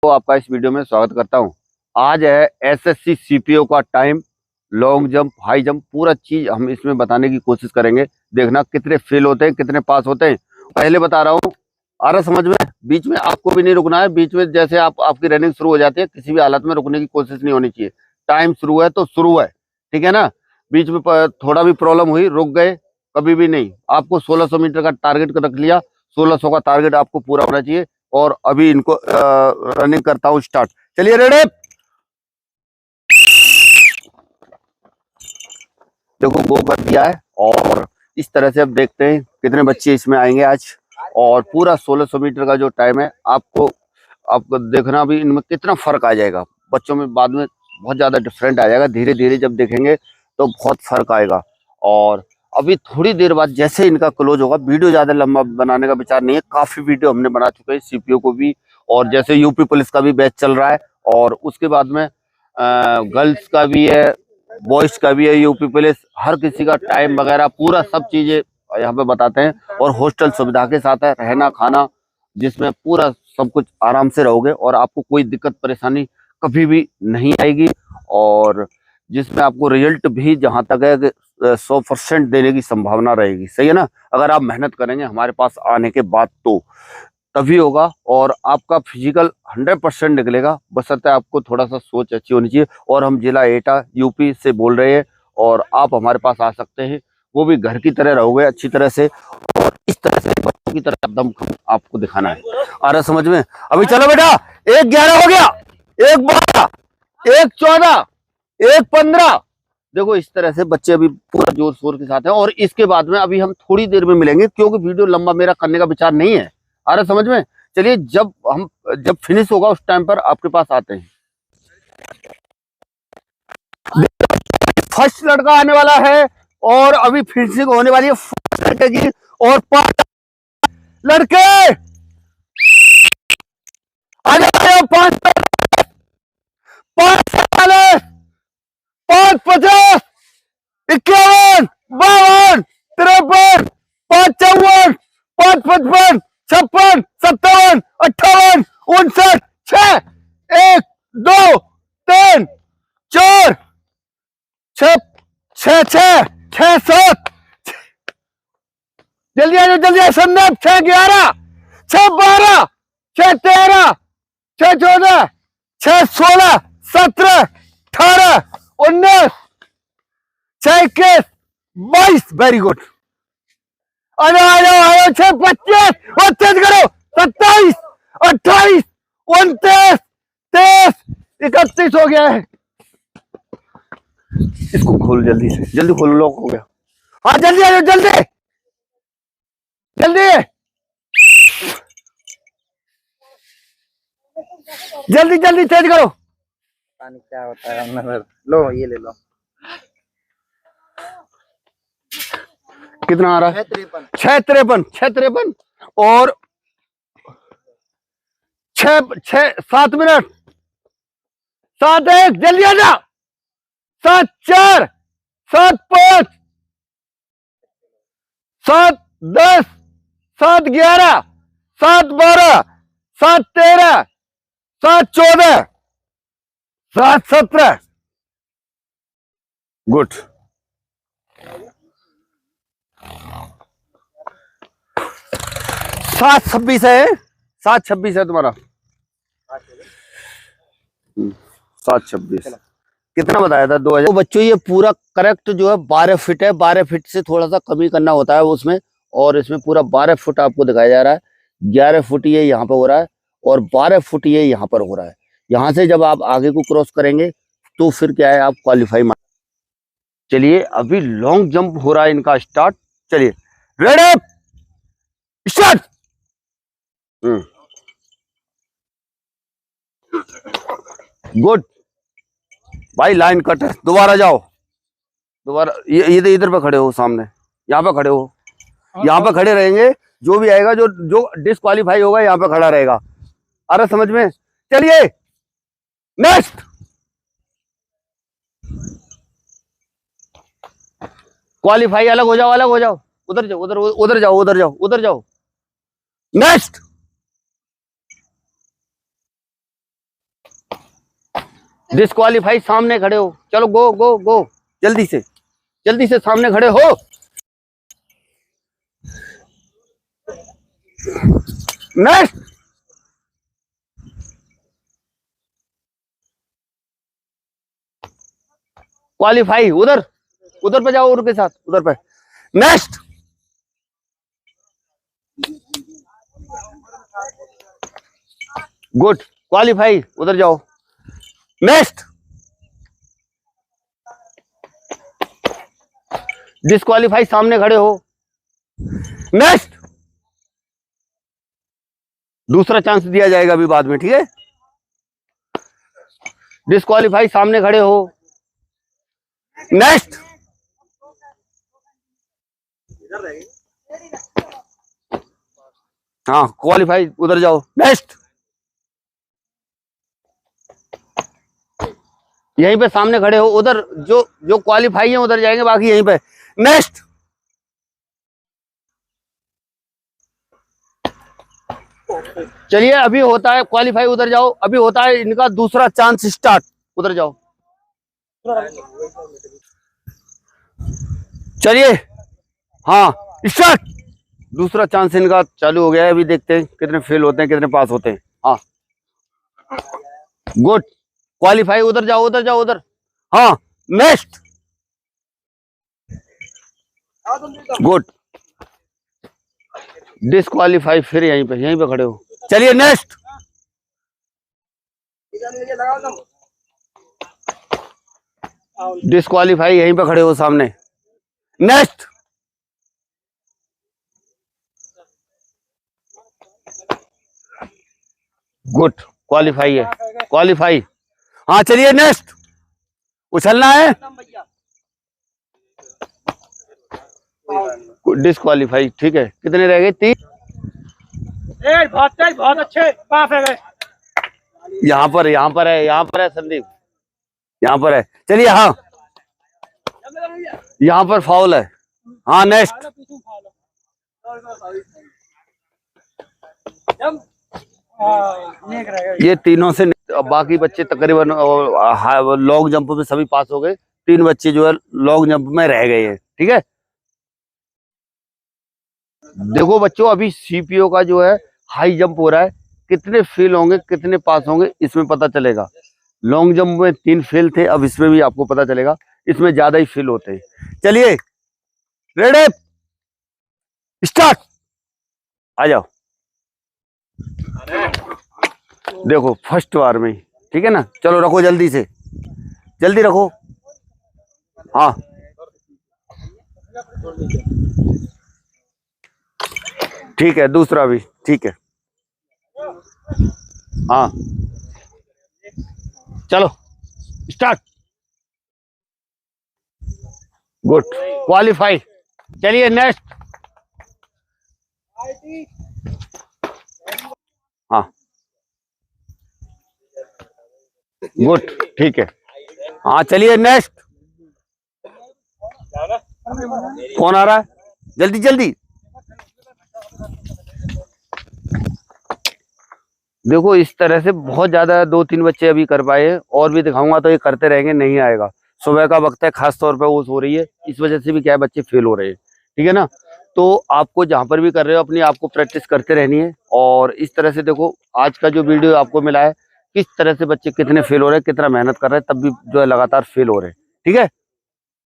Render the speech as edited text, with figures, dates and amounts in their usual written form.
तो आपका इस वीडियो में स्वागत करता हूं। आज है एसएससी सीपीओ का time, long jump, high jump, पूरा चीज हम इसमें बताने की कोशिश करेंगे। देखना कितने फेल होते हैं, कितने पास होते हैं। पहले बता रहा हूं, आ रहा समझ में? बीच में आपको भी नहीं रुकना है। बीच में जैसे आपकी रनिंग शुरू हो जाती है, किसी भी हालत में रुकने की कोशिश नहीं होनी चाहिए। टाइम शुरू है तो शुरू है, ठीक है ना। बीच में थोड़ा भी प्रॉब्लम हुई, रुक गए, कभी भी नहीं। आपको 1600 मीटर का टारगेट रख लिया, 1600 का टारगेट आपको पूरा होना चाहिए। और अभी इनको रनिंग करता हूं स्टार्ट। चलिए रेडी। देखो गो कर दिया है और इस तरह से अब देखते हैं कितने बच्चे इसमें आएंगे आज। और पूरा 1600 मीटर का जो टाइम है, आपको देखना भी इनमें कितना फर्क आ जाएगा। बच्चों में बाद में बहुत ज्यादा डिफरेंट आ जाएगा। धीरे धीरे जब देखेंगे तो बहुत फर्क आएगा। और अभी थोड़ी देर बाद जैसे इनका क्लोज होगा, वीडियो ज्यादा लंबा बनाने का विचार नहीं है, काफी वीडियो हमने बना चुके हैं सीपीओ को भी। और जैसे यूपी पुलिस का भी बैच चल रहा है, और उसके बाद में गर्ल्स का भी है, बॉयज का भी है। यूपी पुलिस हर किसी का टाइम वगैरह पूरा सब चीजें यहाँ पे बताते हैं। और हॉस्टल सुविधा के साथ है, रहना खाना, जिसमें पूरा सब कुछ आराम से रहोगे और आपको कोई दिक्कत परेशानी कभी भी नहीं आएगी। और जिसमें आपको रिजल्ट भी जहां तक है 100% देने की संभावना रहेगी। सही है ना। अगर आप मेहनत करेंगे हमारे पास आने के बाद तो तभी होगा। और आपका फिजिकल 100% निकलेगा, बशर्ते आपको थोड़ा सा सोच अच्छी होनी चाहिए। और हम जिला एटा यूपी से बोल रहे हैं, और आप हमारे पास आ सकते हैं। वो भी घर की तरह रहोगे अच्छी तरह से, और इस तरह से बच्चों की तरह एकदम आपको दिखाना है। आ रहा समझ में? अभी चलो बेटा, 1-11 हो गया, 1-12, 1-14, 1-15। देखो इस तरह से बच्चे अभी पूरा जोर शोर के साथ हैं। और इसके बाद में अभी हम थोड़ी देर में मिलेंगे, क्योंकि वीडियो लंबा मेरा करने का विचार नहीं है। आ रहा समझ में? चलिए जब फिनिश होगा उस टाइम पर आपके पास आते हैं। फर्स्ट लड़का आने वाला है और अभी फिनिशिंग होने वाली है फर्स्ट लड़के की। और 5 लड़के आ जाओ, 5 5-50, 51, 52, 53, 5-54, 5-55, 56, 57, 58, 59, 6, 1, 2, 3, 4, 6, 6, 6, 6, 7, जल्दी आ जाओ, जल्दी आ। संदीप 6-11, 6-12, 6-13, 6-14, 6-16, 17, 18, 19, 6-21, 22। Very good. आ जाओ 6-25, और तेज करो। 27, 28, 29, 30, 31 हो गया है। इसको खोल जल्दी से, जल्दी खोलो, लॉक हो गया। हाँ जल्दी आ जाओ, जल्दी जल्दी जल्दी जल्दी तेज करो। पानी क्या होता है अंदर? लो ये ले लो। कितना आ रहा है? 6-53, 6-53 और 7 मिनट। 7-1, जल्दी आ जा। 7-4, 7-5, 7-10, 7-11, 7-12, 7-13, 7-14, 7-17। गुड। 7-26 है, 7-26 है तुम्हारा। 7-26 कितना बताया था? 2000। तो बच्चों ये पूरा करेक्ट जो है 12 फीट है। 12 फीट से थोड़ा सा कमी करना होता है उसमें। और इसमें पूरा 12 फुट आपको दिखाया जा रहा है। 11 फुट ये यहाँ पे हो रहा है, और 12 फुट ये यहाँ पर हो रहा है। यहाँ से जब आप आगे को क्रॉस करेंगे तो फिर क्या है, आप क्वालिफाई। चलिए अभी लॉन्ग जंप हो रहा है इनका स्टार्ट। चलिए रेडी स्टार्ट। गुड भाई, लाइन कट है। दोबारा जाओ, दोबारा ये इधर पे खड़े हो, सामने यहाँ पे खड़े हो। यहाँ पे खड़े रहेंगे, जो भी आएगा, जो जो डिस्क्वालीफाई होगा यहाँ पे खड़ा रहेगा। अरे समझ में? चलिए नेक्स्ट। क्वालीफाई अलग हो जाओ, अलग हो जाओ, उधर जाओ, उधर जाओ, उधर जाओ, उधर जाओ। नेक्स्ट। डिस्क्वालीफाई, सामने खड़े हो, चलो गो गो गो, जल्दी से सामने खड़े हो। नेक्स्ट। क्वालीफाई, उधर पे जाओ, उनके साथ उधर पे। नेक्स्ट। गुड, क्वालीफाई, उधर जाओ। नेक्स्ट। डिस्क्वालीफाई, सामने खड़े हो। नेक्स्ट। दूसरा चांस दिया जाएगा अभी बाद में, ठीक है। डिस्क्वालीफाई, सामने खड़े हो। नेक्स्ट। हाँ, क्वालीफाई, उधर जाओ। नेक्स्ट। यहीं पे सामने खड़े हो, उधर जो क्वालीफाई है उधर जाएंगे, बाकी यहीं पे। नेक्स्ट। चलिए, अभी होता है क्वालीफाई, उधर जाओ। अभी होता है इनका दूसरा चांस स्टार्ट, उधर जाओ। चलिए, हाँ, स्टार्ट। दूसरा चांस इनका चालू हो गया है। अभी देखते हैं कितने फेल होते हैं, कितने पास होते हैं। हाँ, गुड, क्वालीफाई, उधर जाओ, उधर जाओ, उधर। हाँ, नेक्स्ट। गुड, डिस्क्वालीफाई, फिर यहीं पे खड़े हो। चलिए, नेक्स्ट। डिस्क्वालीफाई, यहीं पे खड़े हो सामने। नेक्स्ट। गुड, क्वालीफाई है, क्वालीफाई। हाँ, चलिए, नेक्स्ट। उछलना है। डिस्क्वालीफाई, ठीक है। कितने रह गए? 3। बहुत अच्छे पास है। यहाँ पर है संदीप, यहाँ पर है। चलिए, हाँ, यहाँ पर फाउल है। हाँ, नेक्स्ट। ये तीनों से बाकी बच्चे तकरीबन लॉन्ग जंप में सभी पास हो गए। 3 बच्चे जो है लॉन्ग जंप में रह गए हैं, ठीक है। देखो बच्चों, अभी सीपीओ का जो है हाई जंप हो रहा है। कितने फेल होंगे, कितने पास होंगे, इसमें पता चलेगा। लॉन्ग जंप में 3 फेल थे, अब इसमें भी आपको पता चलेगा। इसमें ज्यादा ही फेल होते हैं। चलिए, रेडी, स्टार्ट। आ जाओ। देखो, फर्स्ट बार में, ठीक है ना। चलो, रखो, जल्दी रखो। हाँ, ठीक है, दूसरा भी ठीक है। हाँ, चलो, स्टार्ट। Good, qualify. चलिए, नेक्स्ट। हाँ, गुड, ठीक है। हाँ, चलिए, नेक्स्ट। कौन आ रहा है? जल्दी। देखो, इस तरह से बहुत ज्यादा 2-3 बच्चे अभी कर पाए, और भी दिखाऊंगा तो ये करते रहेंगे, नहीं आएगा। सुबह का वक्त है, खास तौर पे ओस हो रही है, इस वजह से भी क्या है, बच्चे फेल हो रहे हैं, ठीक है ना। तो आपको जहां पर भी कर रहे हो, अपनी आपको प्रैक्टिस करते रहनी है। और इस तरह से देखो, आज का जो वीडियो आपको मिला है, किस तरह से बच्चे कितने फेल हो रहे हैं, कितना मेहनत कर रहे हैं, तब भी जो है लगातार फेल हो रहे हैं, ठीक है।